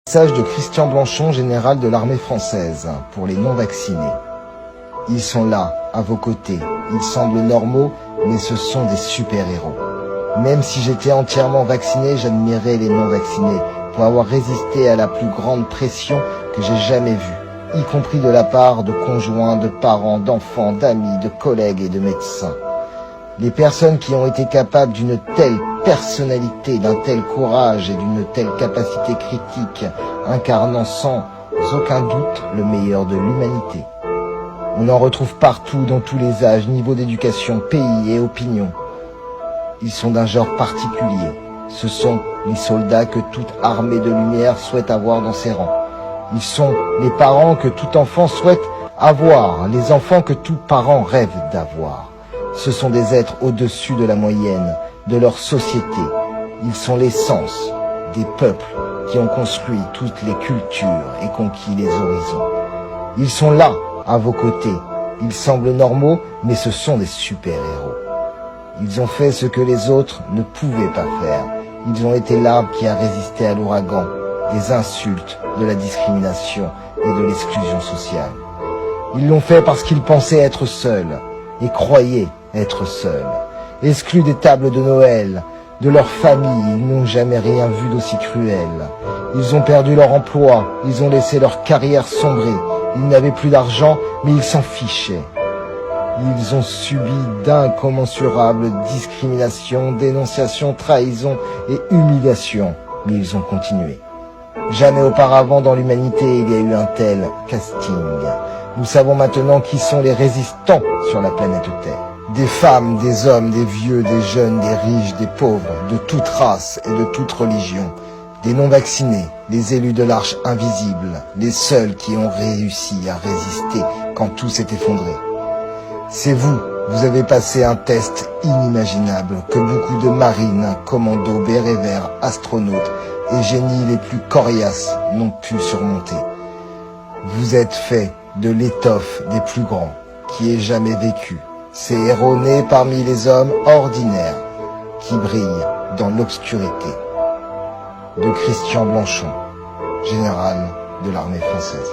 Message de Christian Blanchon, général de l'armée française, pour les non-vaccinés. Ils sont là, à vos côtés. Ils semblent normaux, mais ce sont des super-héros. Même si j'étais entièrement vacciné, j'admirais les non-vaccinés pour avoir résisté à la plus grande pression que j'ai jamais vue, y compris de la part de conjoints, de parents, d'enfants, d'amis, de collègues et de médecins. Les personnes qui ont été capables d'une telle personnalité, d'un tel courage et d'une telle capacité critique, incarnant sans aucun doute le meilleur de l'humanité. On en retrouve partout, dans tous les âges, niveaux d'éducation, pays et opinions. Ils sont d'un genre particulier. Ce sont les soldats que toute armée de lumière souhaite avoir dans ses rangs. Ils sont les parents que tout enfant souhaite avoir, les enfants que tout parent rêve d'avoir. Ce sont des êtres au-dessus de la moyenne, de leur société. Ils sont l'essence des peuples qui ont construit toutes les cultures et conquis les horizons. Ils sont là, à vos côtés. Ils semblent normaux, mais ce sont des super-héros. Ils ont fait ce que les autres ne pouvaient pas faire. Ils ont été l'arbre qui a résisté à l'ouragan, des insultes, de la discrimination et de l'exclusion sociale. Ils l'ont fait parce qu'ils pensaient être seuls et croyaient être seuls. Exclus des tables de Noël, de leur famille, ils n'ont jamais rien vu d'aussi cruel. Ils ont perdu leur emploi, ils ont laissé leur carrière sombrer. Ils n'avaient plus d'argent, mais ils s'en fichaient. Ils ont subi d'incommensurables discriminations, dénonciations, trahisons et humiliations, mais ils ont continué. Jamais auparavant dans l'humanité il y a eu un tel casting. Nous savons maintenant qui sont les résistants sur la planète Terre. Des femmes, des hommes, des vieux, des jeunes, des riches, des pauvres, de toute race et de toute religion. Des non-vaccinés, les élus de l'arche invisible, les seuls qui ont réussi à résister quand tout s'est effondré. C'est vous, vous avez passé un test inimaginable que beaucoup de marines, commandos, bérets verts, astronautes et génies les plus coriaces n'ont pu surmonter. Vous êtes fait de l'étoffe des plus grands qui aient jamais vécu. Ces héros nés parmi les hommes ordinaires qui brillent dans l'obscurité. De Christian Blanchon, général de l'armée française.